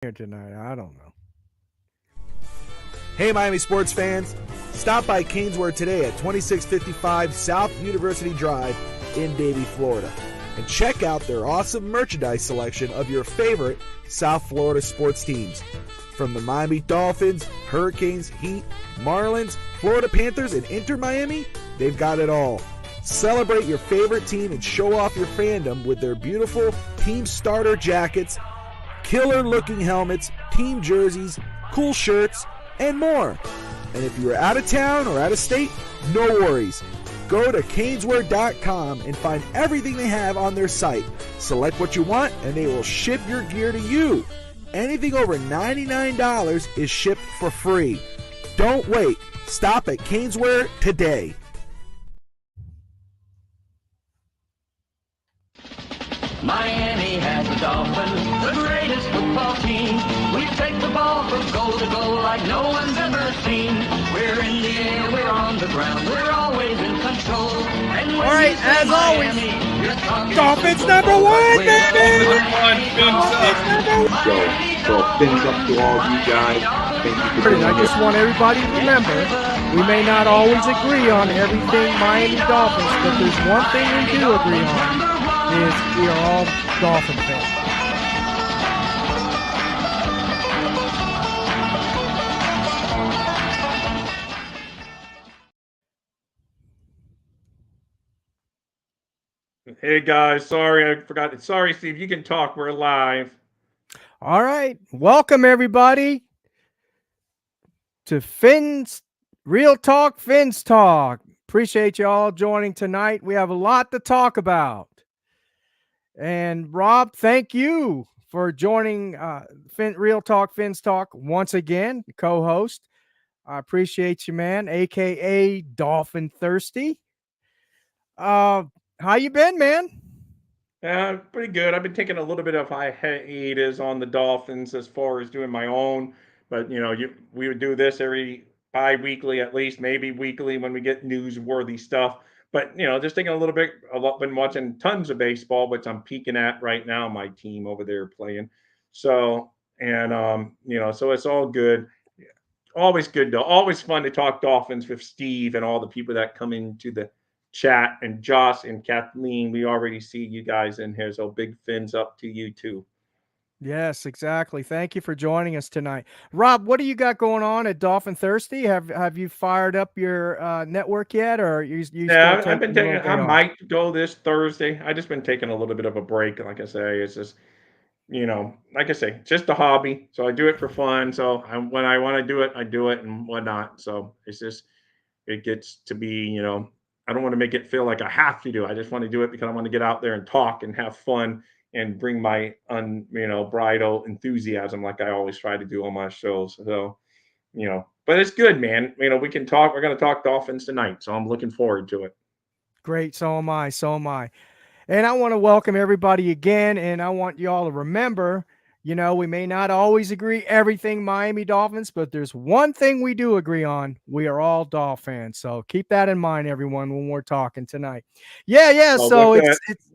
here tonight. I don't know. Hey, Miami sports fans. Stop by Canesware today at 2655 South University Drive in Davie, Florida. And check out their awesome merchandise selection of your favorite South Florida sports teams. From the Miami Dolphins, Hurricanes, Heat, Marlins, Florida Panthers, and Inter Miami, they've got it all. Celebrate your favorite team and show off your fandom with their beautiful team starter jackets, killer-looking helmets, team jerseys, cool shirts, and more. And if you are out of town or out of state, no worries. Go to caneswear.com and find everything they have on their site. Select what you want, and they will ship your gear to you. Anything over $99 is shipped for free. Don't wait. Stop at Caneswear today. Miami has the Dolphins, the greatest football team. We take the ball from goal to goal like no one's ever seen. We're in the air, we're on the ground, we're always in control. And when All right, as always, Dolphins number one, baby! So fins up to all you guys. Thank you for doing I just want everybody to remember, we may not always agree on everything Miami Dolphins, but there's one thing we do agree on, is we are all Dolphin fans. Hey guys, sorry I forgot. Sorry, Steve, you can talk. We're live. All right, welcome everybody to Fins Real Talk, Fins Talk. Appreciate you all joining tonight. We have a lot to talk about. And Rob, thank you for joining Real Talk, Fins Talk once again, co-host. I appreciate you, man, aka Dolphin Thirsty. How you been, man? Pretty good. I've been taking a little bit of hiatus on the Dolphins as far as doing my own, but we would do this every bi-weekly, at least maybe weekly when we get newsworthy stuff. But just taking a little bit. I've been watching tons of baseball, which I'm peeking at right now. My team over there playing, so so it's all good. Always good though. Always fun to talk Dolphins with Steve and all the people that come into the chat, and Josh and Kathleen. We already see you guys in here, so big fins up to you too. Yes, exactly. Thank you for joining us tonight. Rob, what do you got going on at Dolphin Thirsty? Have you fired up your network yet, or you still Yeah, I've taking been a taking. little I day off? might go this Thursday. I just been taking a little bit of a break. Like I say, it's just like I say, just a hobby. So I do it for fun. So when I want to do it, I do it and whatnot. So it's just it gets to be I don't want to make it feel like I have to do it. I just want to do it because I want to get out there and talk and have fun and bring my bridal enthusiasm like I always try to do on my shows. So but it's good, man. We can talk. We're going to talk Dolphins tonight, so I'm looking forward to it. Great. So am I. So am I. And I want to welcome everybody again. And I want you all to remember, we may not always agree everything Miami Dolphins, but there's one thing we do agree on. We are all Dolphins. So keep that in mind, everyone, when we're talking tonight. Yeah. Well, So with it's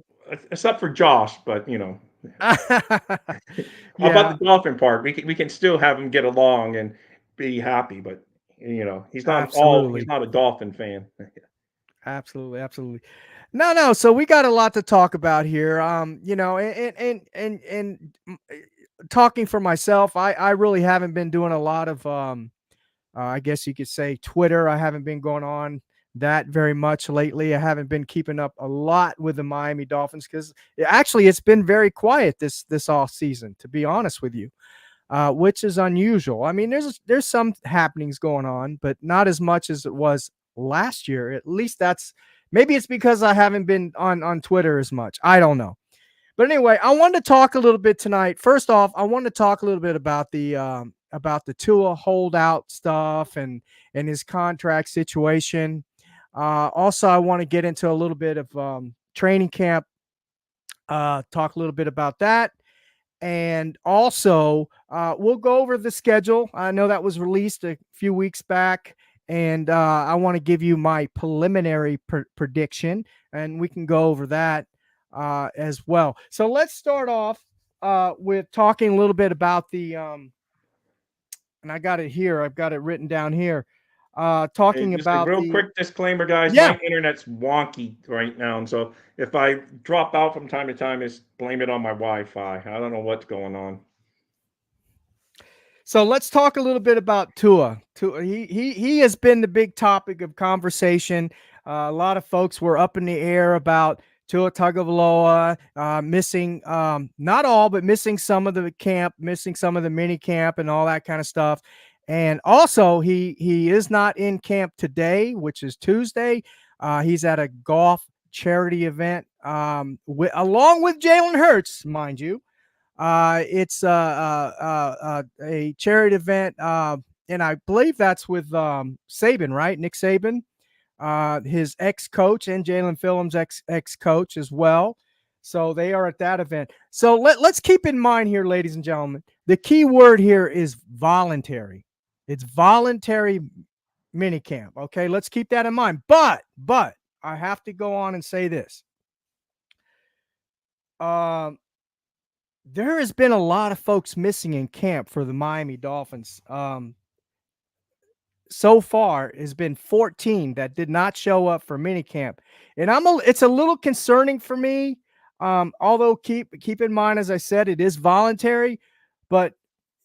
except for Josh, but how yeah, about the Dolphin part? We can still have him get along and be happy, but he's absolutely. not a Dolphin fan. Absolutely. No. So we got a lot to talk about here. Talking for myself, I really haven't been doing a lot of I guess you could say Twitter. I haven't been going on that very much lately. I haven't been keeping up a lot with the Miami Dolphins because actually it's been very quiet this off season, to be honest with you, which is unusual. I mean, there's some happenings going on, but not as much as it was last year. At least maybe it's because I haven't been on Twitter as much. I don't know. But anyway, I wanted to talk a little bit tonight. First off, I wanted to talk a little bit about the Tua holdout stuff and his contract situation. Also, I want to get into a little bit of training camp. Talk a little bit about that. And also, we'll go over the schedule. I know that was released a few weeks back, and I want to give you my preliminary prediction, and we can go over that as well. So let's start off with talking a little bit about the and I got it here. I've got it written down here. Hey, Talking just a about real the quick disclaimer, guys. yeah. My internet's wonky right now, and so if I drop out from time to time, just blame it on my Wi-Fi. I don't know what's going on. So let's talk a little bit about Tua. Tua, he has been the big topic of conversation. A lot of folks were up in the air about Tua Tagovailoa missing not all, but missing some of the camp, missing some of the mini camp, and all that kind of stuff. And also, he is not in camp today, which is Tuesday. He's at a golf charity event along with Jalen Hurts, mind you. It's a charity event, and I believe that's with Saban, right? Nick Saban, his ex-coach, and Jalen Phillips' ex-coach as well. So they are at that event. So let's keep in mind here, ladies and gentlemen, the key word here is voluntary. It's voluntary minicamp. Okay, let's keep that in mind. But I have to go on and say this. There has been a lot of folks missing in camp for the Miami Dolphins. So far has been 14 that did not show up for minicamp, and it's a little concerning for me. Although keep in mind, as I said, it is voluntary. But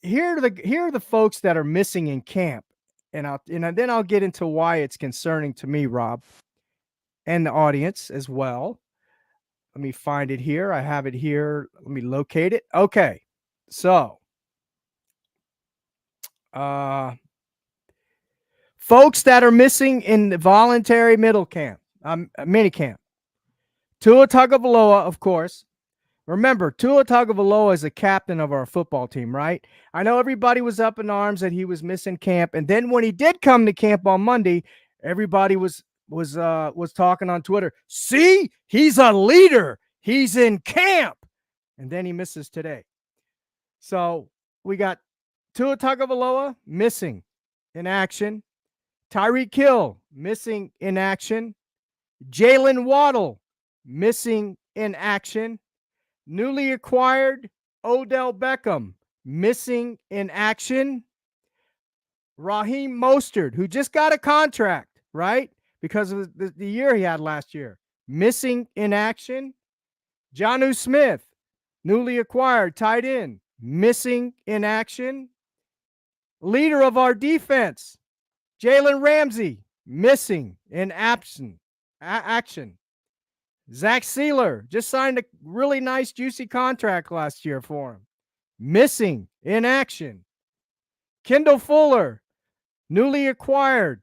here are the folks that are missing in camp, and then I'll get into why it's concerning to me, Rob, and the audience as well. Let me find it here. I have it here. Let me locate it. Okay. So, folks that are missing in the voluntary mini camp. Tua Tagovailoa, of course. Remember, Tua Tagovailoa is the captain of our football team, right? I know everybody was up in arms that he was missing camp, and then when he did come to camp on Monday, everybody was talking on Twitter. See, he's a leader. He's in camp. And then he misses today. So we got Tua Tagovailoa missing in action. Tyreek Hill missing in action. Jalen Waddle missing in action. Newly acquired Odell Beckham missing in action. Raheem Mostert, who just got a contract, right? Because of the year he had last year. Missing in action. Jonnu Smith, newly acquired tight end, missing in action. Leader of our defense, Jalen Ramsey, missing in action. Zach Sealer just signed a really nice, juicy contract last year for him. Missing in action. Kendall Fuller, newly acquired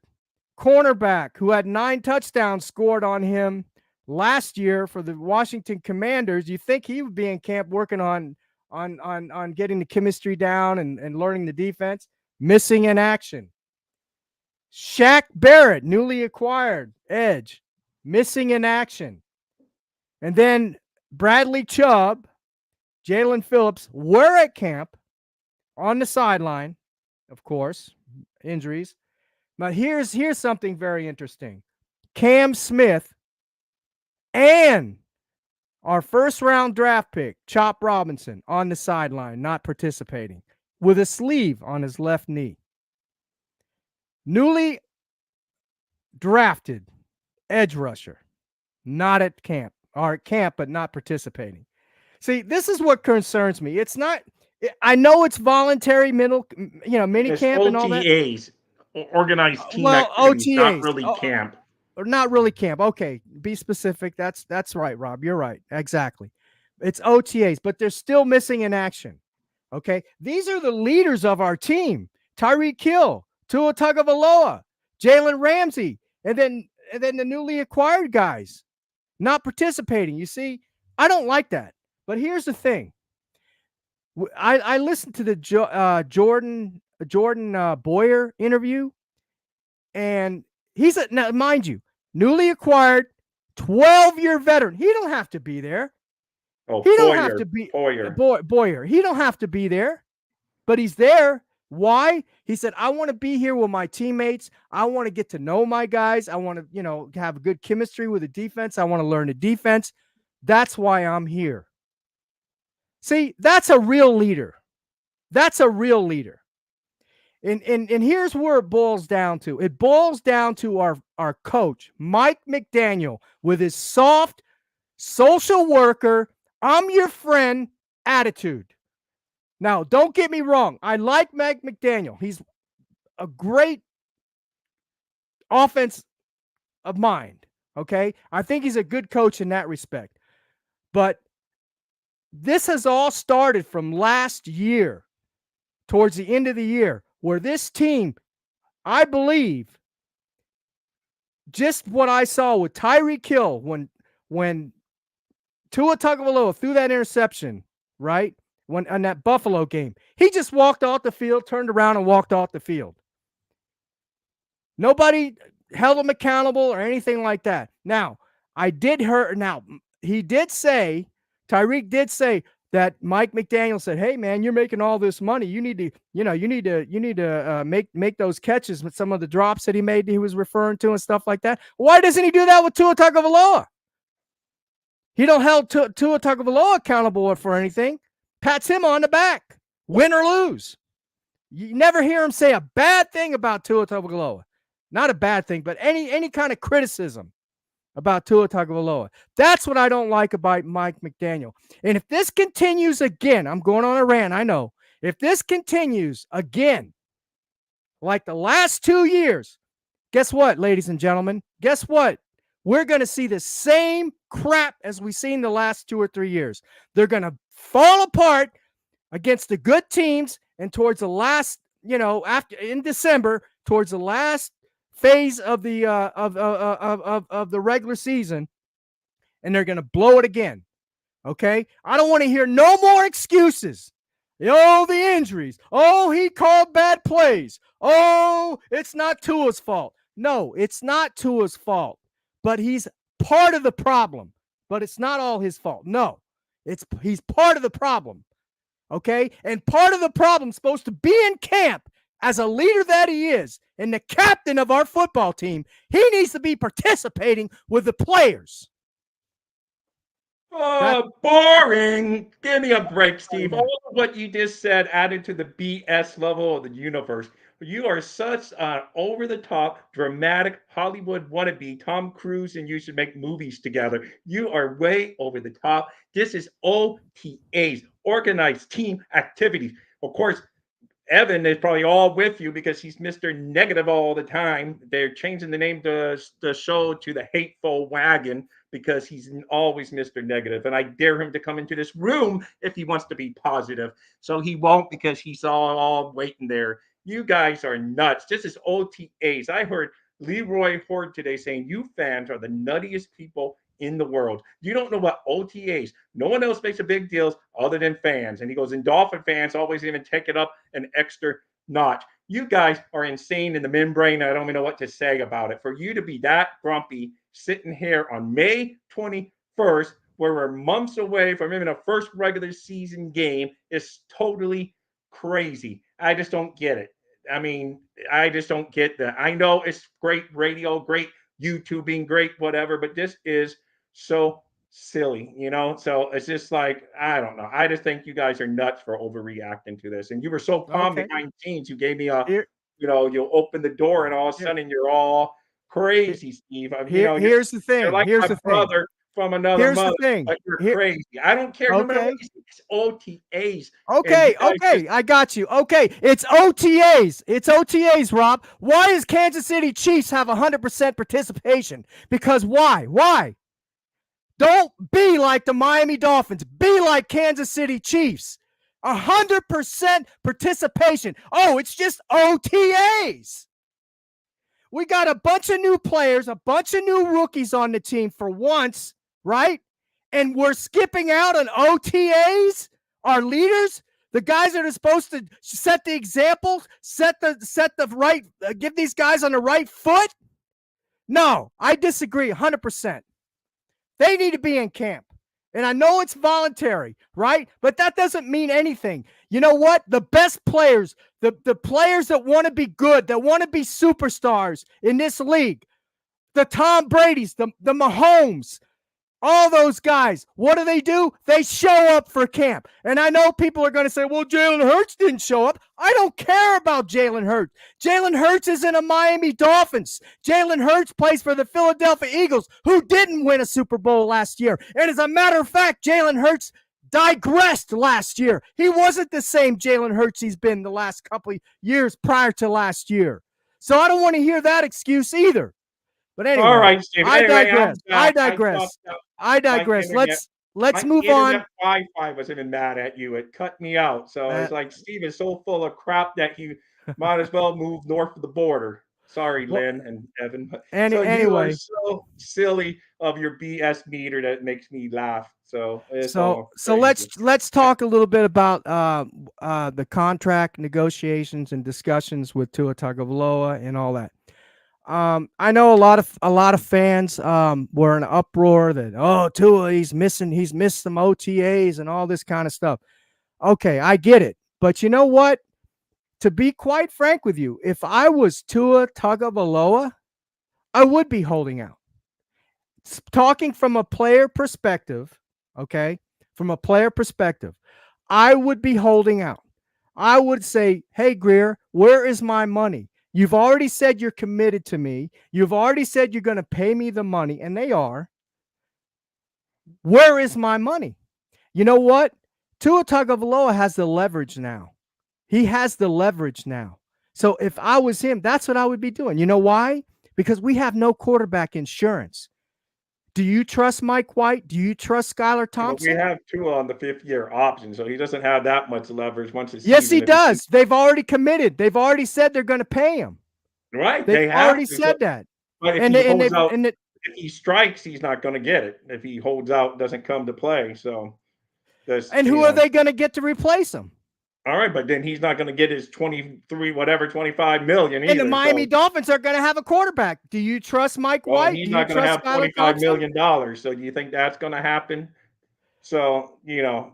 cornerback who had 9 touchdowns scored on him last year for the Washington Commanders. You think he would be in camp working on getting the chemistry down and learning the defense. Missing in action. Shaq Barrett, newly acquired edge, missing in action. And then Bradley Chubb, Jalen Phillips were at camp on the sideline, of course, injuries. But here's something very interesting. Cam Smith and our first-round draft pick, Chop Robinson, on the sideline, not participating, with a sleeve on his left knee. Newly drafted edge rusher, not at camp, or at camp, but not participating. See, this is what concerns me. It's not, I know it's voluntary mini camp and all that. OTAs, organized team Well, activities, not OTAs. really camp. Or not really camp. Okay, be specific. That's right, Rob. You're right. Exactly. It's OTAs, but they're still missing in action. Okay, these are the leaders of our team: Tyreek Hill, Tua Tagovailoa, Jalen Ramsey, and then the newly acquired guys not participating. You see, I don't like that. But here's the thing: I listened to the Jordan Boyer interview, and now, mind you, newly acquired 12-year veteran. He don't have to be there. Oh, he don't have to be Boyer. He don't have to be there, but he's there. Why? He said, I want to be here with my teammates. I want to get to know my guys. I want to, have a good chemistry with the defense. I want to learn the defense. That's why I'm here. See, that's a real leader. That's a real leader. And here's where it boils down to. It boils down to our coach, Mike McDaniel, with his soft social worker, I'm your friend attitude. Now, don't get me wrong. I like Mike McDaniel. He's a great offense of mind. Okay. I think he's a good coach in that respect. But this has all started from last year, towards the end of the year, where this team, I believe, just what I saw with Tyreek Hill when Tua Tagovailoa threw that interception, right? When on that Buffalo game, he just walked off the field, turned around and walked off the field. Nobody held him accountable or anything like that. Now, he did say, Tyreek did say that Mike McDaniel said, "Hey man, you're making all this money. You need to make those catches with some of the drops that he was referring to and stuff like that." Why doesn't he do that with Tua Tagovailoa? He don't hold Tua Tagovailoa accountable for anything. Pats him on the back, win or lose. You never hear him say a bad thing about Tua Tagovailoa. Not a bad thing, but any kind of criticism about Tua Tagovailoa. That's what I don't like about Mike McDaniel. And if this continues again, I'm going on a rant, I know. If this continues again, like the last 2 years, guess what, ladies and gentlemen? Guess what? We're going to see the same crap as we've seen the last 2 or 3 years. They're going to fall apart against the good teams, and towards the last, after in December, towards the last phase of the of the regular season, and they're going to blow it again. Okay, I don't want to hear no more excuses. Oh, the injuries. Oh, he called bad plays. Oh, it's not Tua's fault. No, it's not Tua's fault, but he's part of the problem. But it's not all his fault. No, he's part of the problem. Okay, and part of the problem is supposed to be in camp. As a leader that he is, and the captain of our football team, he needs to be participating with the players. Oh, boring. Give me a break, Steve. All of what you just said added to the BS level of the universe. You are such an over-the-top, dramatic Hollywood wannabe, Tom Cruise, and you should make movies together. You are way over the top. This is OTAs, organized team activities. Of course, Evan is probably all with you because he's Mr. Negative all the time. They're changing the name to the show to the Hateful Wagon because he's always Mr. Negative. And I dare him to come into this room if he wants to be positive. So he won't because he's all waiting there. You guys are nuts. This is OTAs. I heard Leroy Horde today saying you fans are the nuttiest people in the world. You don't know what OTAs. No one else makes a big deal other than fans. And he goes, and Dolphin fans always even take it up an extra notch. You guys are insane in the membrane. I don't even know what to say about it. For you to be that grumpy sitting here on May 21st, where we're months away from even a first regular season game, is totally crazy. I just don't get it. I mean, I just don't get that. I know it's great radio, great YouTubing, great whatever, but this is so silly, So it's just like, I don't know. I just think you guys are nuts for overreacting to this. And you were so calm behind scenes. You gave me you open the door and all of a sudden you're all crazy, Steve. Here's the thing. You're like here's my brother from another mother. The thing. But you're crazy. I don't care. No matter what you say, it's OTAs. Okay, I got you. Okay, it's OTAs. It's OTAs, Rob. Why does Kansas City Chiefs have 100% participation? Because why? Why? Don't be like the Miami Dolphins. Be like Kansas City Chiefs. 100% participation. Oh, it's just OTAs. We got a bunch of new players, a bunch of new rookies on the team for once, right? And we're skipping out on OTAs, our leaders, the guys that are supposed to set the example, set the right, give these guys on the right foot. No, I disagree 100%. They need to be in camp. And I know it's voluntary, right? But that doesn't mean anything. You know what? The best players, the players that want to be good, that want to be superstars in this league, the Tom Brady's, the Mahomes, All those guys, what do? They show up for camp. And I know people are going to say, well, Jalen Hurts didn't show up. I don't care about Jalen Hurts. Jalen Hurts is in a Miami Dolphins. Jalen Hurts plays for the Philadelphia Eagles, who didn't win a Super Bowl last year. And as a matter of fact, Jalen Hurts digressed last year. He wasn't the same Jalen Hurts he's been the last couple of years prior to last year. So I don't want to hear that excuse either. But anyway, all right, Steve. I Anyway, digress. I digress. I digress. Let's move on. My Wi-Fi was even mad at you. It cut me out. So it's like Steve is so full of crap that he might as well move north of the border. Sorry, Lynn and Evan. But anyway, you are so silly of your BS meter that makes me laugh. So let's talk a little bit about the contract negotiations and discussions with Tua Tagovailoa and all that. I know a lot of fans were in an uproar that Tua he's missed some OTAs and all this kind of stuff. Okay, I get it, but you know what? To be quite frank with you, if I was Tua Tagovailoa, I would be holding out. Talking from a player perspective, okay, from a player perspective, I would be holding out. I would say, hey, Greer, where is my money? You've already said you're committed to me. You've already said you're going to pay me the money, and they are. Where is my money? You know what? Tua Tagovailoa has the leverage now. He has the leverage now. So if I was him, that's what I would be doing. You know why? Because we have no quarterback insurance. Do you trust Mike White? Do you trust Skylar Thompson? We have Tua on the 5th-year option, so he doesn't have that much leverage once his Yes, he does. They've already committed. They've already said they're going to pay him. Right. They've already said that. But if he strikes, he's not going to get it. If he holds out, doesn't come to play. So, who are they going to get to replace him? All right, but then he's not going to get his 25 million either. And the Miami Dolphins are going to have a quarterback. Do you trust Mike White? He's not going to have $25 million. So do you think that's going to happen? So,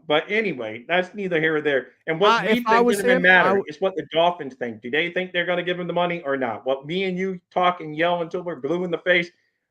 but anyway, that's neither here or there. And what we think doesn't even matter. It's what the Dolphins think. Do they think they're going to give him the money or not? What me and you talk and yell until we're blue in the face.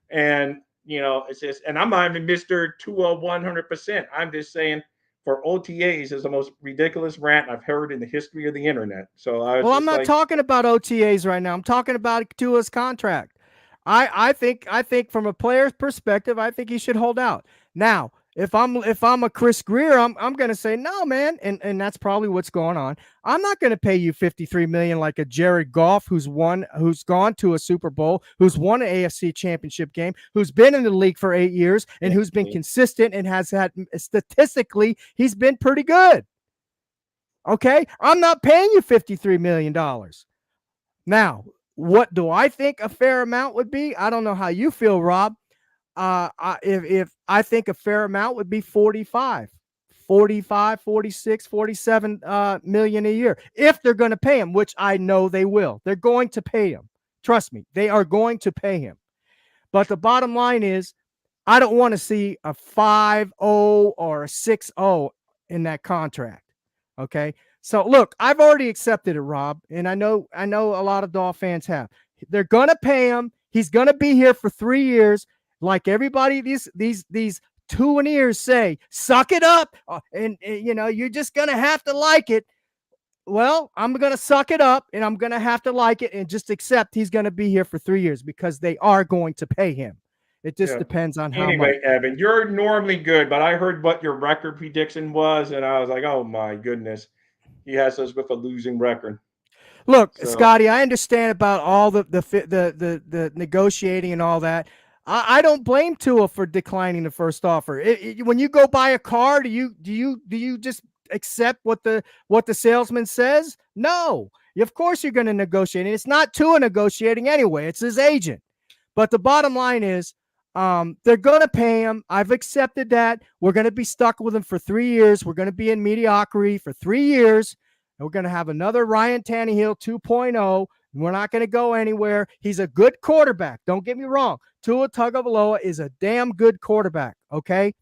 And, it's just, and I'm not even Mr. Tua 100%. I'm just saying, for OTAs is the most ridiculous rant I've heard in the history of the internet. So I'm not talking about OTAs right now. I'm talking about Tua's contract. I think from a player's perspective, I think he should hold out. Now, if I'm a Chris Greer, I'm going to say no, man, and that's probably what's going on. I'm not going to pay you $53 million like a Jared Goff who's gone to a Super Bowl, who's won an AFC Championship game, who's been in the league for 8 years, and who's been consistent and has had statistically he's been pretty good. Okay, I'm not paying you $53 million. Now, what do I think a fair amount would be? I don't know how you feel, Rob. If I think a fair amount would be 45, 46, 47 million a year if they're going to pay him, which I know they will. They're going to pay him. Trust me, they are going to pay him. But the bottom line is, I don't want to see a 5-0 or a 6-0 in that contract. Okay. So look, I've already accepted it, Rob, and I know a lot of Dolphin fans have. They're going to pay him. He's going to be here for 3 years. Like everybody, these 2-and-ears say, suck it up, and you're just gonna have to like it. Well, I'm gonna suck it up, and I'm gonna have to like it, and just accept he's gonna be here for 3 years because they are going to pay him. It just depends on how much. Anyway, Evan, you're normally good, but I heard what your record prediction was, and I was like, oh my goodness, he has us with a losing record. Look, Scotty, I understand about all the negotiating and all that. I don't blame Tua for declining the first offer. When you go buy a car, do you just accept what the salesman says? No. Of course you're going to negotiate. And it's not Tua negotiating anyway. It's his agent. But the bottom line is they're going to pay him. I've accepted that. We're going to be stuck with him for 3 years. We're going to be in mediocrity for 3 years. And we're going to have another Ryan Tannehill 2.0. We're not going to go anywhere. He's a good quarterback. Don't get me wrong. Tua Tagovailoa is a damn good quarterback, okay?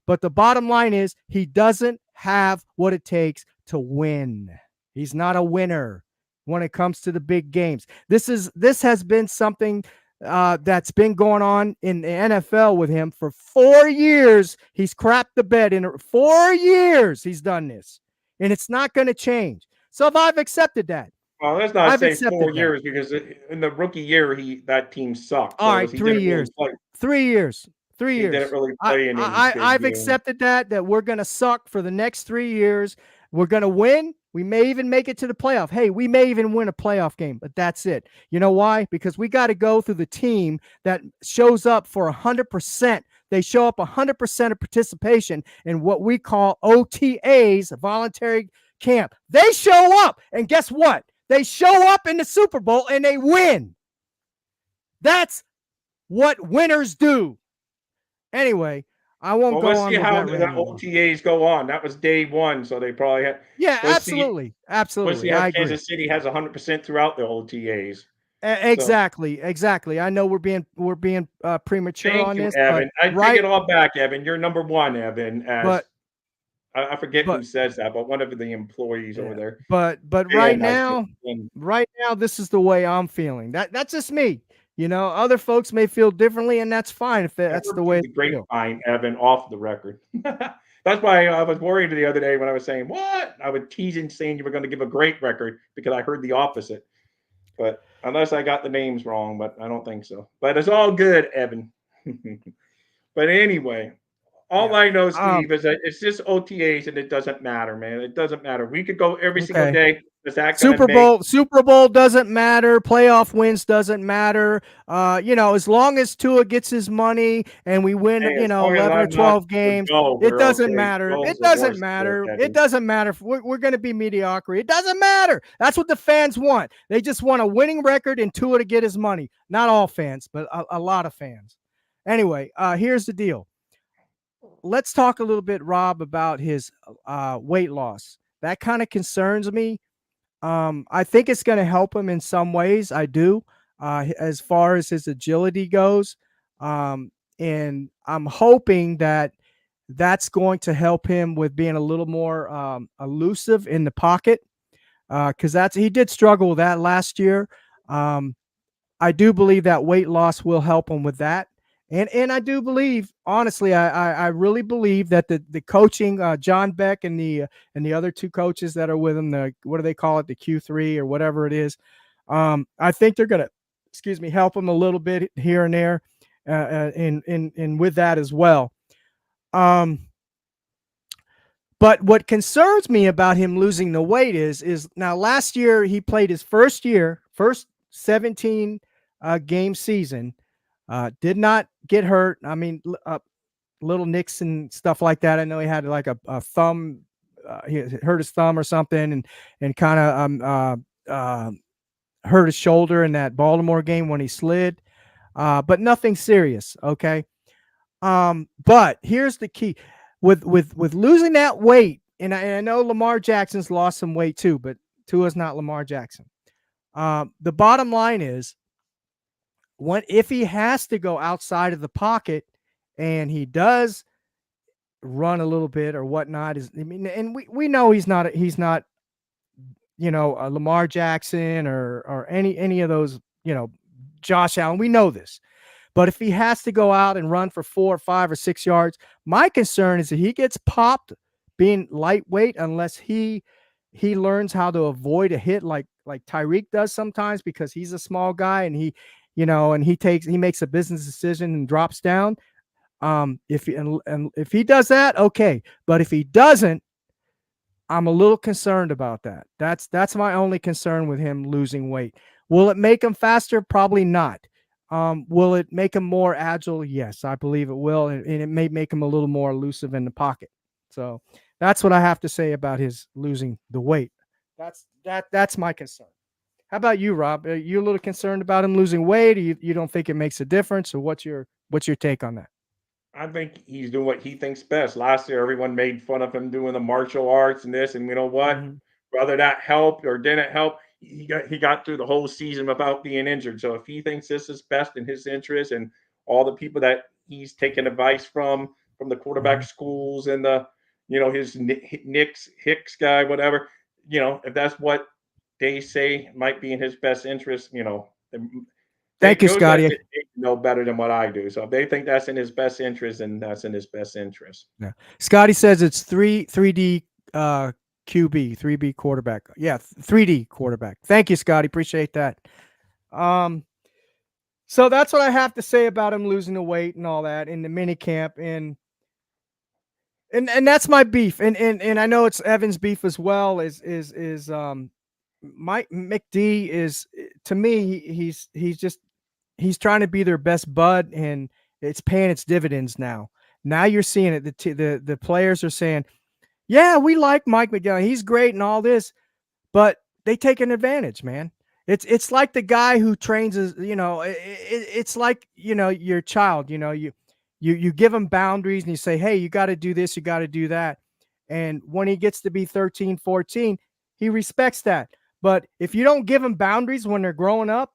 But the bottom line is he doesn't have what it takes to win. He's not a winner when it comes to the big games. This has been something that's been going on in the NFL with him for 4 years. He's crapped the bed in 4 years. He's done this, and it's not going to change. So if I've accepted that, Well, let's not I've say 4 accepted that. years because in the rookie year, that team sucked, All so right, he three didn't really years, play. 3 years, three He didn't years. really I, play in any I big I've games. accepted that we're gonna suck for the next 3 years. We're gonna win. We may even make it to the playoff. Hey, we may even win a playoff game, but that's it. You know why? Because we got to go through the team that shows up for 100%. They show up 100% of participation in what we call OTAs, voluntary camp. They show up, and guess what? They show up in the Super Bowl and they win. That's what winners do. Anyway, I won't Well, go let's see on with how that the rant anymore. OTAs go on. That was day one, so they probably had. Yeah, Let's see. absolutely. Let's see Absolutely. how I agree. Kansas City has 100% throughout the OTAs. So Exactly. Exactly. I know we're being premature thank on you, this, but Evan. I take right, it all back, Evan. You're number one, Evan. As but I forget who but says that, but one of the employees over yeah, there. but And I think, right now, this is the way I'm feeling. That's just me. Other folks may feel differently, and that's fine if that's never the way keep they the feel. grapevine, Evan, off the record. That's why I was worried the other day when I was saying, "What?" I was teasing, saying you were going to give a great record because I heard the opposite. But unless I got the names wrong, but I don't think so. But it's all good, Evan. But anyway, all Yeah. I know, Um. Steve, is that it's just OTAs and it doesn't matter, man. It doesn't matter. We could go every single Okay. day. Is that going to Super make Bowl, Super Bowl doesn't matter. Playoff wins doesn't matter. As long as Tua gets his money and we win, hey, as long as 11 or I'm not 12 the games, go, it we're doesn't okay. matter. Go's It the doesn't worst there, matter. It Evan. doesn't matter. We're going to be mediocrity. It doesn't matter. That's what the fans want. They just want a winning record and Tua to get his money. Not all fans, but a lot of fans. Anyway, here's the deal. Let's talk a little bit, Rob, about his weight loss. That kind of concerns me. I think it's going to help him in some ways. I do, as far as his agility goes. And I'm hoping that that's going to help him with being a little more elusive in the pocket, because he did struggle with that last year. Um, I do believe that weight loss will help him with that. And I do believe, honestly, I really believe that the coaching, John Beck and the other two coaches that are with him, what do they call it, the Q3 or whatever it is, I think they're gonna, excuse me, help him a little bit here and there, in with that as well. Um, but what concerns me about him losing the weight is now last year he played his first 17 game season, did not get hurt. I mean, little nicks and stuff like that. I know he had like a thumb, he hurt his thumb or something, and kind of hurt his shoulder in that Baltimore game when he slid, but nothing serious. Okay. But here's the key with losing that weight, and I know Lamar Jackson's lost some weight too, but Tua's not Lamar Jackson. The bottom line is, if he has to go outside of the pocket and he does run a little bit or whatnot, and we know he's not a Lamar Jackson or any of those, Josh Allen. We know this. But if he has to go out and run for 4 or 5 or 6 yards, my concern is that he gets popped being lightweight, unless he learns how to avoid a hit like Tyreek does sometimes, because he's a small guy and he makes a business decision and drops down. If he does that, okay. But if he doesn't, I'm a little concerned about that. That's my only concern with him losing weight. Will it make him faster? Probably not. Will it make him more agile? Yes, I believe it will, and it may make him a little more elusive in the pocket. So that's what I have to say about his losing the weight. That's my concern. How about you, Rob? Are you a little concerned about him losing weight? Or you don't think it makes a difference? Or what's your take on that? I think he's doing what he thinks best. Last year, everyone made fun of him doing the martial arts and this, and you know what? Mm-hmm. Whether that helped or didn't help, he got through the whole season without being injured. So if he thinks this is best in his interest, and all the people that he's taken advice from the quarterback Mm-hmm. schools and his Knicks Hicks guy, whatever, if that's what they say might be in his best interest, then Thank you, Coach has Scotty. to know better than what I do. So if they think that's in his best interest, then that's in his best interest. Yeah. Scotty says it's 3D QB, 3B quarterback. Yeah, 3D quarterback. Thank you, Scotty. Appreciate that. Um, so that's what I have to say about him losing the weight and all that in the mini camp. And that's my beef. And I know it's Evan's beef as well, is Mike McD is, to me, he's trying to be their best bud, and it's paying its dividends now. Now you're seeing it. The players are saying, yeah, we like Mike McDaniel. He's great and all this, but they take an advantage, man. It's like the guy who trains as, it's like, your child, you give him boundaries and you say, hey, you got to do this, you got to do that. And when he gets to be 13, 14, he respects that. But if you don't give him boundaries when they're growing up,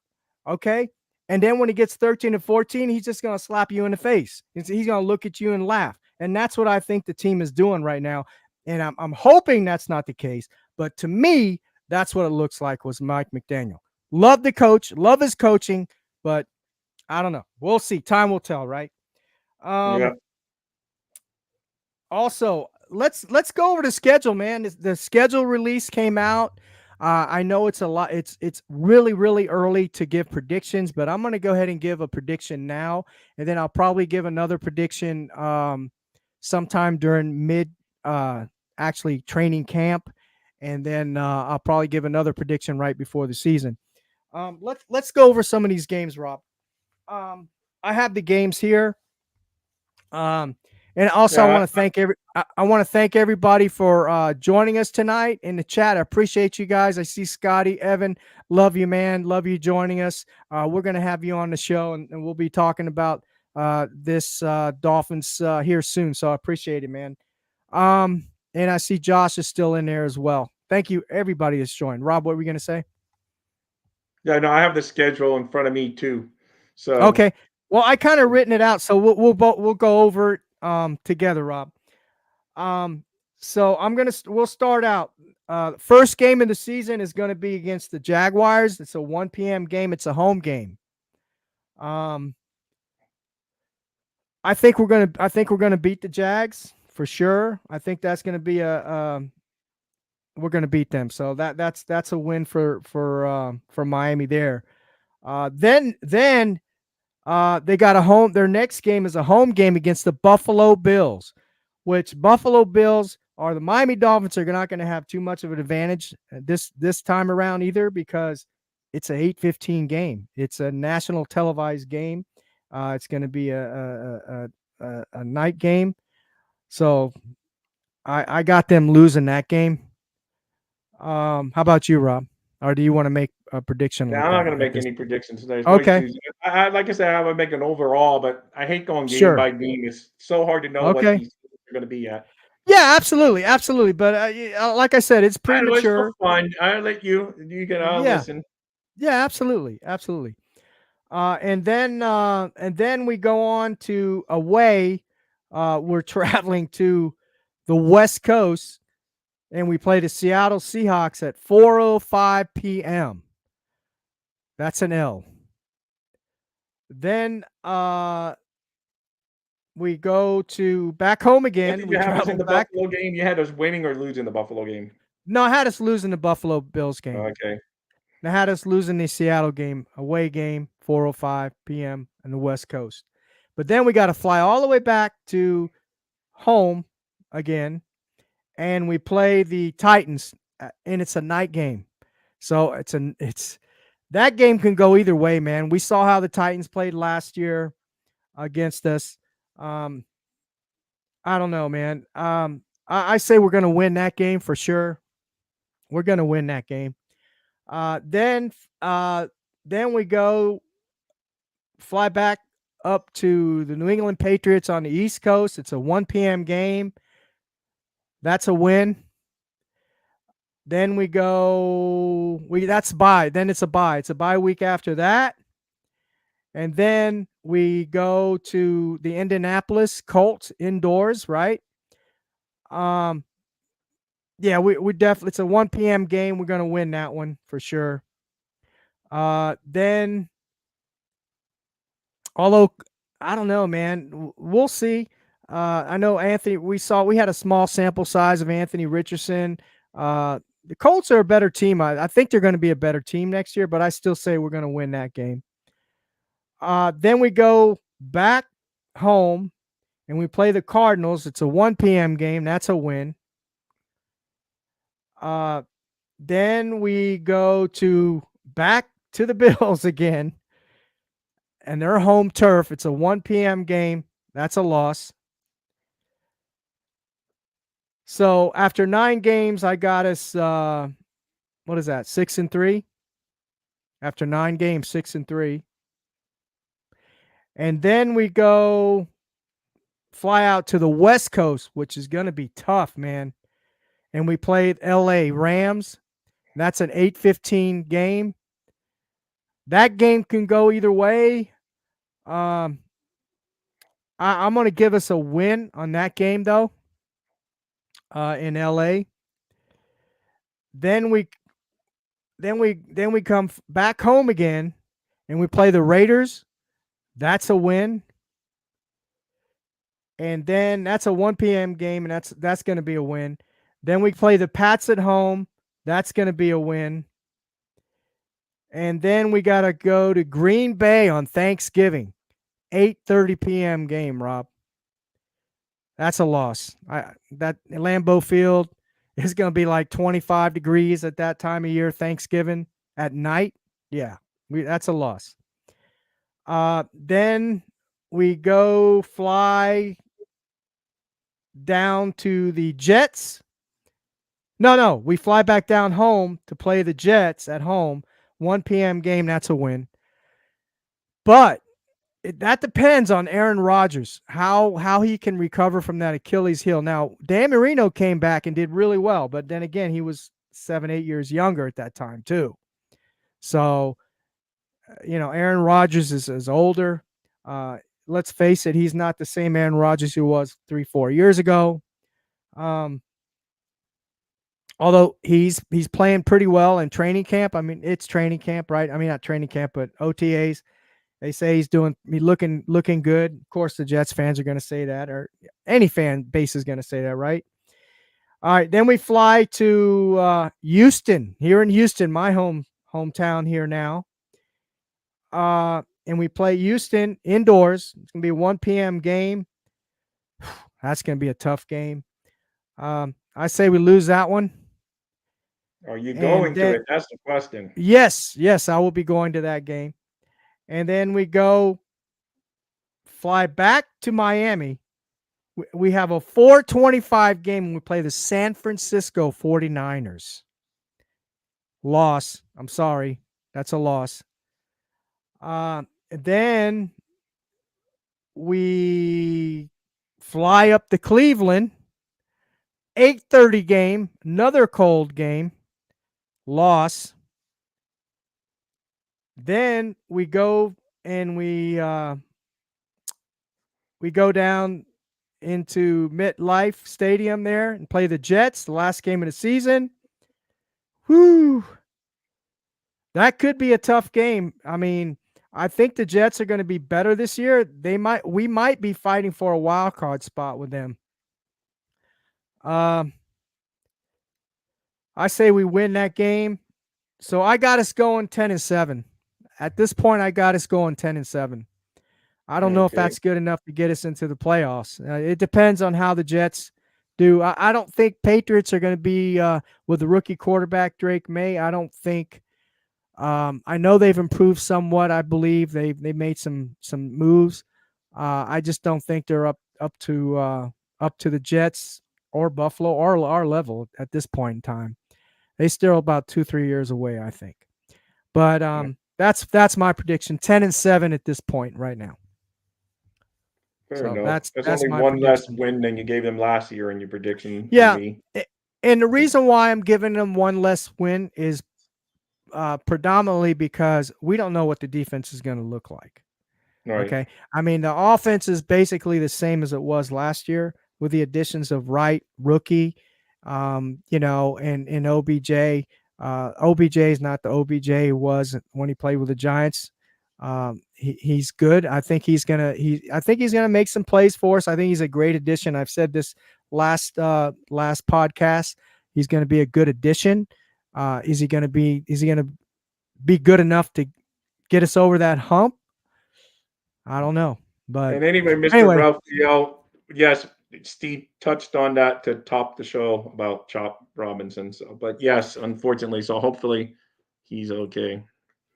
okay, and then when he gets 13 and 14, he's just going to slap you in the face. He's going to look at you and laugh. And that's what I think the team is doing right now. And I'm hoping that's not the case. But to me, that's what it looks like was Mike McDaniel. Love the coach, love his coaching, but I don't know. We'll see. Time will tell, right? Yeah. Also, let's go over the schedule, man. The schedule release came out. I know it's a lot. It's really really early to give predictions, but I'm going to go ahead and give a prediction now, and then I'll probably give another prediction sometime during actually training camp, and then I'll probably give another prediction right before the season. Let's go over some of these games, Rob. I have the games here. And also, Yeah. I want to thank everybody for joining us tonight in the chat. I appreciate you guys. I see Scotty, Evan, love you, man, love you joining us. We're gonna have you on the show, and we'll be talking about this Dolphins here soon. So I appreciate it, man. And I see Josh is still in there as well. Thank you, everybody that's joined. Rob, what were we gonna say? Yeah, no, I have the schedule in front of me too. So Okay. Well, I kind of written it out, so we'll go over it together, Rob. So we'll start out. First game of the season is going to be against the Jaguars. It's a 1 p.m. game. It's a home game. I think we're gonna beat the Jags for sure. I think that's going to be we're going to beat them. So that's a win for Miami there. Then they got a home. Their next game is a home game against the Buffalo Bills, which Buffalo Bills are the Miami Dolphins are not going to have too much of an advantage this time around either, because it's a 8:15 game. It's a national televised game. It's going to be a night game. So I got them losing that game. How about you, Rob? Or do you want to make a prediction yeah, like I'm not that? going to make any predictions today. It's way Okay, too. Like I said, I would make an overall, but I hate going game sure. by game. It's so hard to know what Okay. these are going to be at. Yeah, absolutely, absolutely. But like I said, it's I know it's for premature. fun. I let you can Yeah, listen. yeah, absolutely, absolutely. And then we go on to away. We're traveling to the West Coast, and we play the Seattle Seahawks at 4:05 p.m. That's an L. Then we go to back home What again. did We you have us travel in the back. Buffalo game? You had us winning or losing the Buffalo game. No, I had us losing the Buffalo Bills game. Okay. They had us losing the Seattle game, away game, 4:05 p.m. on the West Coast. But then we got to fly all the way back to home again, and we play the Titans, and it's a night game. So it's that game can go either way, man. We saw how the Titans played last year against us. Um, I don't know, man. I say we're going to win that game for sure. We're going to win that game. Uh, then uh, then we go fly back up to the New England Patriots on the East Coast. It's a 1 p.m. game. That's a win. Then that's bye. Then it's a bye. It's a bye week after that. And then we go to the Indianapolis Colts indoors, right? Yeah, we definitely, it's a 1 p.m. game. We're going to win that one for sure. Then Although I don't know, man. We'll see. I know Anthony. We had a small sample size of Anthony Richardson. The Colts are a better team. I think they're going to be a better team next year, but I still say we're going to win that game. Then we go back home and we play the Cardinals. It's a 1 p.m. game. That's a win. Then we go back to the Bills again, and their home turf. It's a 1 p.m. game. That's a loss. So after 9 games, I got us, what is that, 6-3? After 9 games, 6-3. And then we fly out to the West Coast, which is going to be tough, man. And we played LA Rams. That's an 8:15 game. That game can go either way. I'm going to give us a win on that game, though, in LA. Then we come back home again, and we play the Raiders. That's a win. And then that's a 1 p.m. game, and that's going to be a win. Then we play the Pats at home. That's going to be a win. And then we got to go to Green Bay on Thanksgiving, 8:30 p.m. game, Rob. That's a loss. That Lambeau Field is going to be like 25 degrees at that time of year, Thanksgiving at night. Yeah, that's a loss. Then we go fly down to the Jets. No, we fly back down home to play the Jets at home. 1 p.m. game, that's a win. But that depends on Aaron Rodgers, how he can recover from that Achilles heel. Now, Dan Marino came back and did really well, but then again, he was 7-8 years younger at that time too. So, Aaron Rodgers is older. Let's face it, he's not the same Aaron Rodgers who was 3-4 years ago. Although he's playing pretty well in training camp. I mean, it's training camp, right? I mean, not training camp, but OTAs. They say he's looking good. Of course, the Jets fans are going to say that, or any fan base is going to say that, right? All right, then we fly to Houston, here in Houston, my hometown here now. And we play Houston indoors. It's going to be a 1 p.m. game. That's going to be a tough game. I say we lose that one. Are you going to it? That's the question. Yes, I will be going to that game. And then we fly back to Miami. We have a 4:25 game when we play the San Francisco 49ers. Loss. I'm sorry. That's a loss. Then we fly up to Cleveland. 8:30 game, another cold game. Loss. Then we go and we go down into MetLife Stadium there and play the Jets, the last game of the season. Whew. That could be a tough game. I mean, I think the Jets are going to be better this year. We might be fighting for a wild card spot with them. I say we win that game. So I got us going 10-7. At this point, I got us going 10-7. I don't know if that's good enough to get us into the playoffs. It depends on how the Jets do. I don't think Patriots are going to be with the rookie quarterback Drake May. I don't think. I know they've improved somewhat. I believe they made some moves. I just don't think they're up to the Jets or Buffalo or our level at this point in time. They still about 2-3 years away, I think. But that's my prediction. 10-7 at this point right now. Fair enough. That's only one less win than you gave them last year in your prediction. Yeah, and the reason why I'm giving them one less win is predominantly because we don't know what the defense is going to look like. Right. Okay. I mean, the offense is basically the same as it was last year with the additions of Wright, rookie, and OBJ. OBJ is not the OBJ he was when he played with the Giants. He's good. I think he's gonna make some plays for us. I think he's a great addition. I've said this last podcast. He's gonna be a good addition. Is he gonna be good enough to get us over that hump? I don't know. But And anyway, Mr. anyway, Raphael, yes, Steve touched on that to top the show about Chop Robinson. So, but yes, unfortunately, so hopefully he's okay.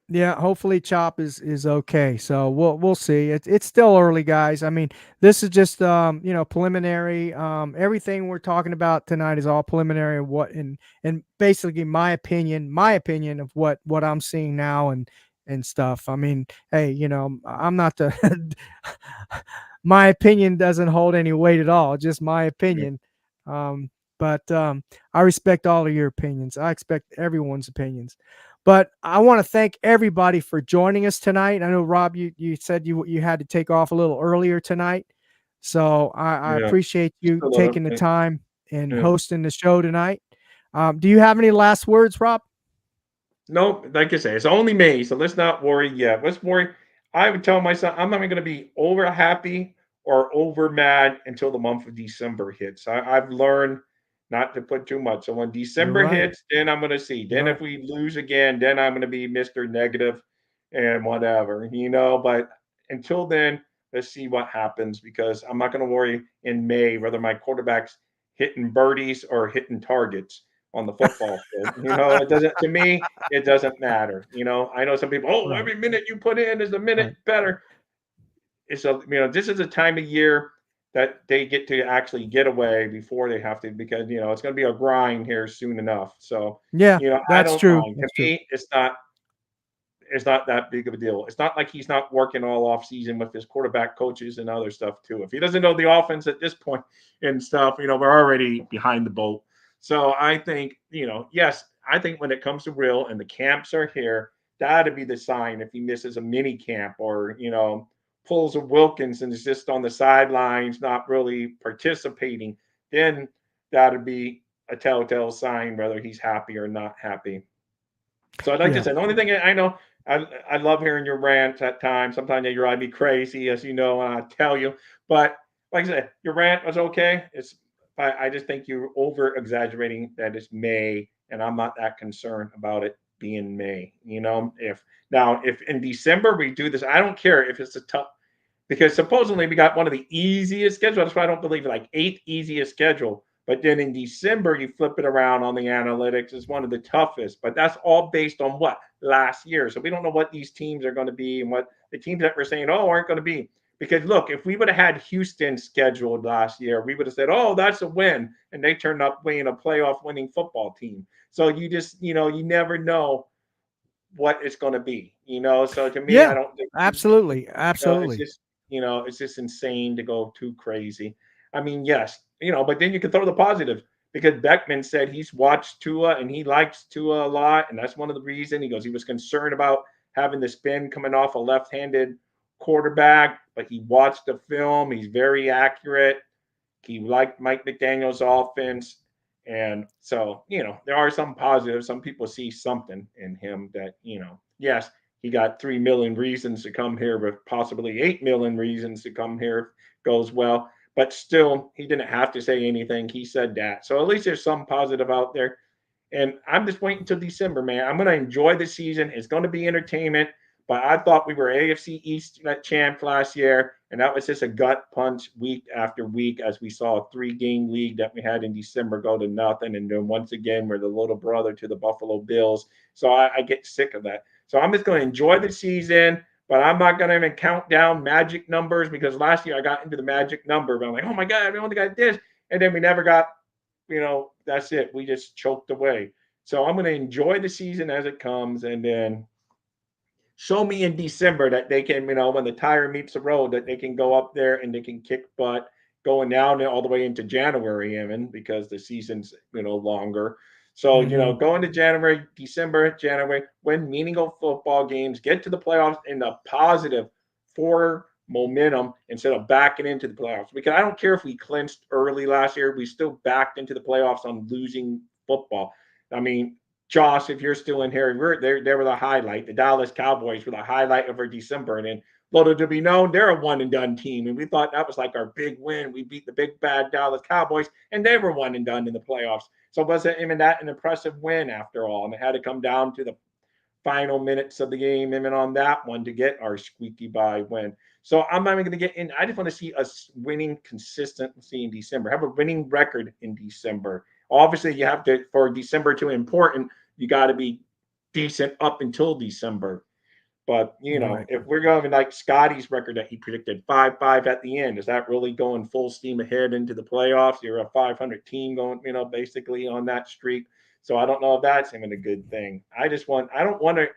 yeah, hopefully Chop is okay. So we'll see. It's still early, guys. I mean, this is just preliminary. Everything we're talking about tonight is all preliminary. And basically my opinion of what I'm seeing now and stuff. I mean, hey, I'm not the my opinion doesn't hold any weight at all. Just my opinion. But I respect all of your opinions. I expect everyone's opinions. But I want to thank everybody for joining us tonight. I know, Rob, you said you had to take off a little earlier tonight. So I Yeah, appreciate just you a little. taking the time and Yeah. hosting the show tonight. Do you have any last words, Rob? No, like I say, it's only May, so let's not worry yet. Let's worry. I would tell myself I'm not going to be over happy or over mad until the month of December hits. I've learned not to put too much. So when You're December right. hits, then I'm going to see. You're Then right. if we lose again, then I'm going to be Mr. Negative and whatever. But until then, let's see what happens because I'm not going to worry in May whether my quarterback's hitting birdies or hitting targets on the football field. It doesn't to me, it doesn't matter. I know some people, oh, Right. every minute you put in is a minute Right. better. This is a time of year that they get to actually get away before they have to because it's going to be a grind here soon enough. So, Yeah, I that's don't true. mind. To That's true. me, it's not that big of a deal. It's not like he's not working all off season with his quarterback coaches and other stuff too. If he doesn't know the offense at this point and stuff, we're already behind the boat. So I think, yes, I think when it comes to real and the camps are here, that'd be the sign if he misses a mini camp or, pulls a Wilkins and is just on the sidelines, not really participating, then that'd be a telltale sign whether he's happy or not happy. So I'd like to Yeah. say the only thing I know, I love hearing your rants at times. Sometimes they drive me crazy, as you know, and I tell you. But like I said, your rant was okay. I just think you're over exaggerating that it's May, and I'm not that concerned about it being May. If in December we do this, I don't care if it's a tough because supposedly we got one of the easiest schedules. That's why I don't believe it, like eighth easiest schedule. But then in December, you flip it around on the analytics. It's one of the toughest. But that's all based on what? Last year. So we don't know what these teams are going to be and what the teams that we're saying, oh, aren't going to be. Because look, if we would have had Houston scheduled last year, we would have said, oh, that's a win. And they turned up being a playoff winning football team. So you just, you never know what it's going to be. So to me, I Yeah. don't think Absolutely. it's Absolutely. just it's just insane to go too crazy. I mean, yes, but then you can throw the positive because Beckman said he's watched Tua and he likes Tua a lot, and that's one of the reasons he goes. He was concerned about having the spin coming off a left-handed quarterback, but he watched the film. He's very accurate. He liked Mike McDaniel's offense. And so, there are some positives. Some people see something in him that, yes, he got 3 million reasons to come here, but possibly 8 million reasons to come here if goes well. But still, he didn't have to say anything. He said that. So at least there's some positive out there. And I'm just waiting until December, man. I'm going to enjoy the season. It's going to be entertainment. But I thought we were AFC East champ last year, and that was just a gut punch week after week as we saw a 3-game league that we had in December go to nothing. And then once again, we're the little brother to the Buffalo Bills. So I get sick of that. So I'm just going to enjoy the season, but I'm not going to even count down magic numbers because last year I got into the magic number, but I'm like, oh my God, we only got this. And then we never got that's it. We just choked away. So I'm going to enjoy the season as it comes and then show me in December that they can, when the tire meets the road, that they can go up there and they can kick butt going down all the way into January, even because the season's, longer. So, Hmm. going to January, December, January, win meaningful football games, get to the playoffs in the positive for momentum instead of backing into the playoffs. Because I don't care if we clinched early last year, we still backed into the playoffs on losing football. I mean, Josh, if you're still in here, they were the highlight. The Dallas Cowboys were the highlight of our December. And then, little to be known, they're a one and done team. And we thought that was like our big win. We beat the big bad Dallas Cowboys, and they were one and done in the playoffs. So wasn't even that an impressive win after all? And it had to come down to the final minutes of the game, even on that one, to get our squeaky by win. So I'm not even going to get in. I just want to see us winning consistency in December. Have a winning record in December. Obviously, you have to, for December to be important, you got to be decent up until December. But Right. if we're going like Scotty's record that he predicted 5-5 at the end, is that really going full steam ahead into the playoffs? You're a 500 team going, basically on that streak. So I don't know if that's even a good thing. I don't want to,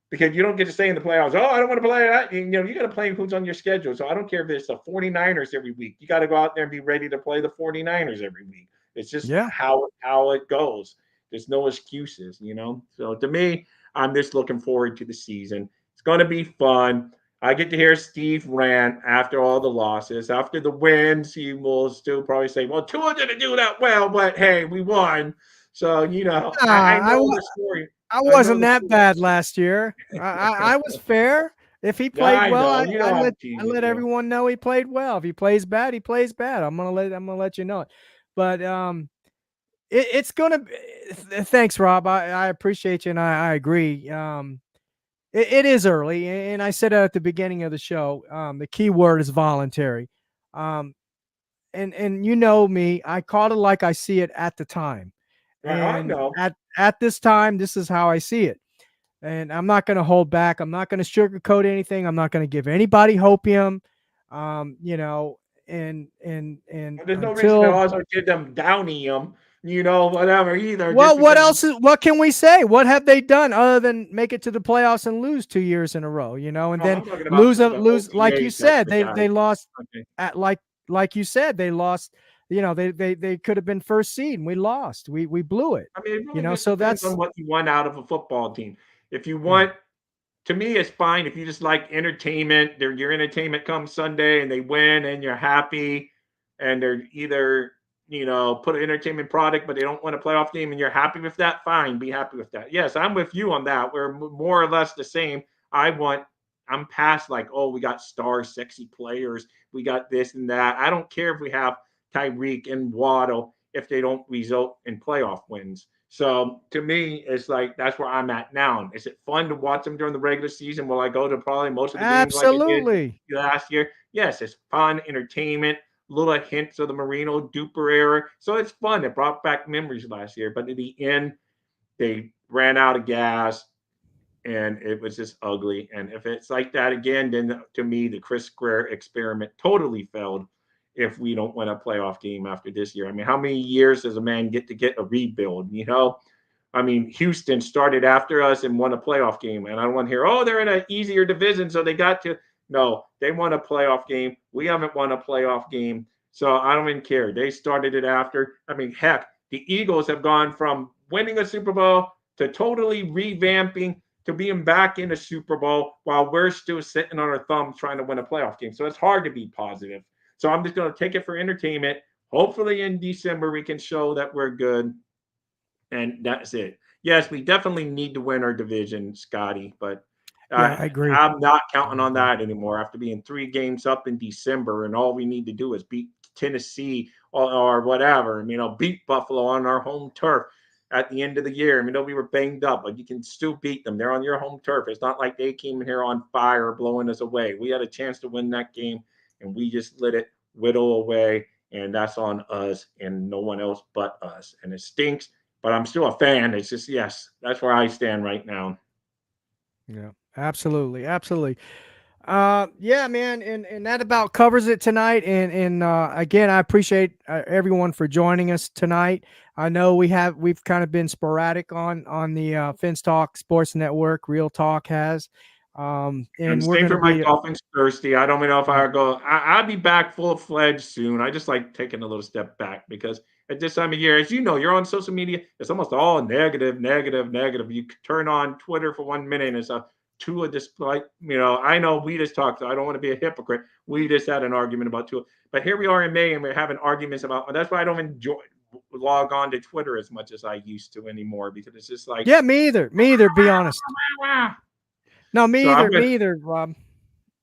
because you don't get to stay in the playoffs. Oh, I don't want to play that. You got to play who's on your schedule. So I don't care if it's the 49ers every week. You got to go out there and be ready to play the 49ers every week. It's just Yeah. how it goes. There's no excuses. So to me, I'm just looking forward to the season. It's going to be fun. I get to hear Steve rant after all the losses. After the wins, he will still probably say, well, Tua didn't do that well, but hey, we won. So, I I, know the story. I I know wasn't the that bad story. last year. I was fair. If he Yeah, played I well, know. I, You know I I'm let I teasing let you. everyone know he played well. If he plays bad, he plays bad. I'm gonna let you know it. But it's gonna. Thanks, Rob. I appreciate you, and I agree. It is early, and I said it at the beginning of the show. The key word is voluntary. Um, and you know me, I called it like I see it at the time, I and know. at this time, this is how I see it. And I'm not going to hold back. I'm not going to sugarcoat anything. I'm not going to give anybody hopium. You know, and There's no reason to until also give them downy them, whatever either, just well, what because. else is what can we say? What have they done other than make it to the playoffs and lose 2 years in a row? And No, then I'm talking about the lose like you OTAs that said, they got. they lost Okay. at like you said, they lost. They could have been first seed and we lost. We blew it. I mean, it really just So depends on that's what you want out of a football team. If you yeah. want, to me, it's fine if you just like entertainment. Your entertainment comes Sunday and they win and you're happy, and they're either put an entertainment product, but they don't win a playoff game, and you're happy with that. Fine, be happy with that. Yes, I'm with you on that. We're more or less the same. I want. I'm past like, oh, we got star, sexy players. We got this and that. I don't care if we have Tyreek and Waddle if they don't result in playoff wins. So to me, it's like that's where I'm at now. Is it fun to watch them during the regular season? Will I go to probably most of the games like I did Absolutely. last year? Yes, it's fun, entertainment, little hints of the Marino Duper era. So it's fun. It brought back memories last year. But in the end, they ran out of gas and it was just ugly. And if it's like that again, then to me, the Chris Square experiment totally failed if we don't win a playoff game after this year. I mean, how many years does a man get a rebuild? I mean, Houston started after us and won a playoff game. And I don't want to hear, oh, they're in an easier division, so they got to. No, they won a playoff game. We haven't won a playoff game. So I don't even care. They started it after. I mean, heck, the Eagles have gone from winning a Super Bowl to totally revamping to being back in a Super Bowl while we're still sitting on our thumbs trying to win a playoff game. So it's hard to be positive. So I'm just going to take it for entertainment. Hopefully in December we can show that we're good. And that's it. Yes, we definitely need to win our division, Scotty, but Yeah, I agree. I'm not counting I on agree. that anymore after being 3 games up in December, and all we need to do is beat Tennessee or whatever, beat Buffalo on our home turf at the end of the year. We were banged up, but you can still beat them. They're on your home turf. It's not like they came in here on fire blowing us away. We had a chance to win that game, and we just let it whittle away, and that's on us and no one else but us. And it stinks, but I'm still a fan. It's just, yes, that's where I stand right now. Yeah, absolutely, absolutely. Yeah, man, and that about covers it tonight. And again, I appreciate everyone for joining us tonight. I know we've kind of been sporadic on the Finns Talk Sports Network. Real Talk has, And and we're same going to for my be. Dolphins Thursday. I don't know if Yeah, I go. I'll be back full fledged soon. I just like taking a little step back because at this time of year, as you know, you're on social media. It's almost all negative, negative, negative. You turn on Twitter for 1 minute and it's a Tua display. I know we just talked. So I don't want to be a hypocrite. We just had an argument about Tua, but here we are in May and we're having arguments about. That's why I don't enjoy. log on to Twitter as much as I used to anymore because it's just like, Yeah, me either. Me either. Be honest. No, so me either. Me either, Rob.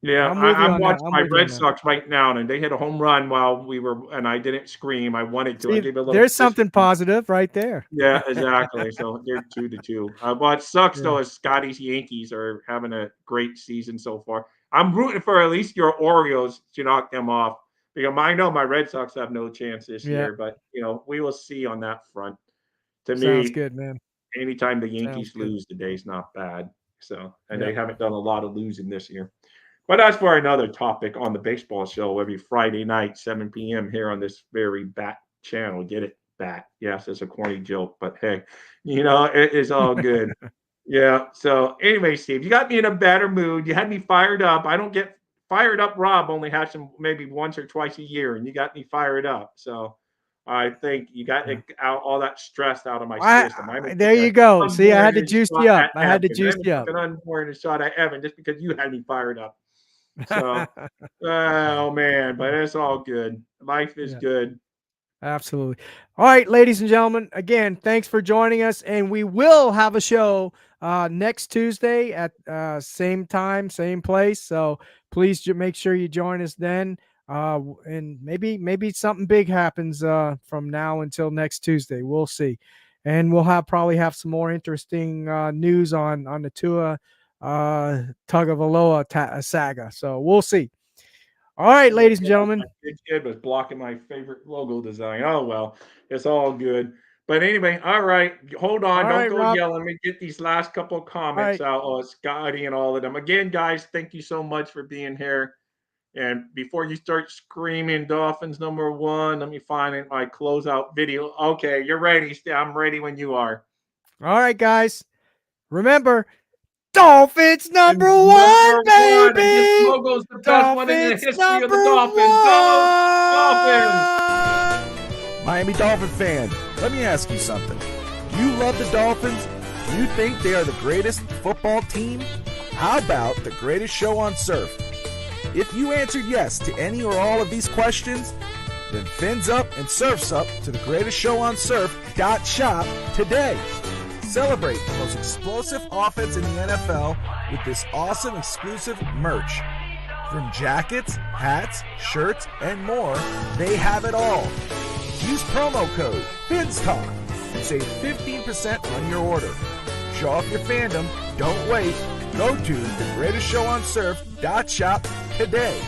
yeah, I'm with you I'm on that. watching I'm my with you on Red that. Sox right now, and they hit a home run while we were, and I didn't scream. I wanted to. I See, gave a little there's fist something bump. positive right there. Yeah, exactly. So they're 2-2. What sucks Yeah. though is Scotty's Yankees are having a great season so far. I'm rooting for at least your Orioles to knock them off because I know my Red Sox have no chance this Yeah. year, but we will see on that front. To Sounds me, good, man. anytime the Sounds Yankees good. lose, the day's not bad. So, and Yeah. they haven't done a lot of losing this year. But that's for another topic on the baseball show every Friday night, 7 p.m. here on this very bat channel. Get it? Bat. Yes, it's a corny joke, but hey, it is all good. Yeah. So anyway, Steve, you got me in a better mood. You had me fired up. I don't get fired up. Rob only has them maybe once or twice a year, and you got me fired up. So I think you got Yeah. out all that stress out of my I, system. I'm gonna there take you an go. See, I had to unwarranted juice shot you up. at I had Evan. to I'm juice gonna you take up. an unwarranted shot at Evan just because you had me fired up. So, oh man, but it's all good. Life is Yeah. good. Absolutely. All right, ladies and gentlemen, again, thanks for joining us. And we will have a show next Tuesday at same time, same place. So please make sure you join us then. And maybe something big happens from now until next Tuesday. We'll see. And we'll probably have some more interesting news on the Tua Tagovailoa saga. So we'll see. All right, ladies and gentlemen. My kid was blocking my favorite logo design. Oh well, it's all good. But anyway, all right. Hold on. All Don't right, go Rob. yelling. Let me get these last couple of All comments right. out. Oh, Scotty and all of them. Again, guys, thank you so much for being here. And before you start screaming Dolphins #1, let me find my closeout video. Okay, you're ready. I'm ready when you are. All right, guys. Remember, Dolphins And number one, #1, and this baby. logo is the best one in the Dolphins history of the number Dolphins. Go, Dolphins! one. Miami Dolphin fan, let me ask you something. Do you love the Dolphins? Do you think they are the greatest football team? How about the greatest show on surf? If you answered yes to any or all of these questions, then fins up and surfs up to the greatest show on surf.shop today. Celebrate the most explosive offense in the NFL with this awesome exclusive merch. From jackets, hats, shirts, and more, they have it all. Use promo code FINSTALK and save 15% on your order. Show off your fandom. Don't wait. Go to thegreatestshowonsurf.shop today.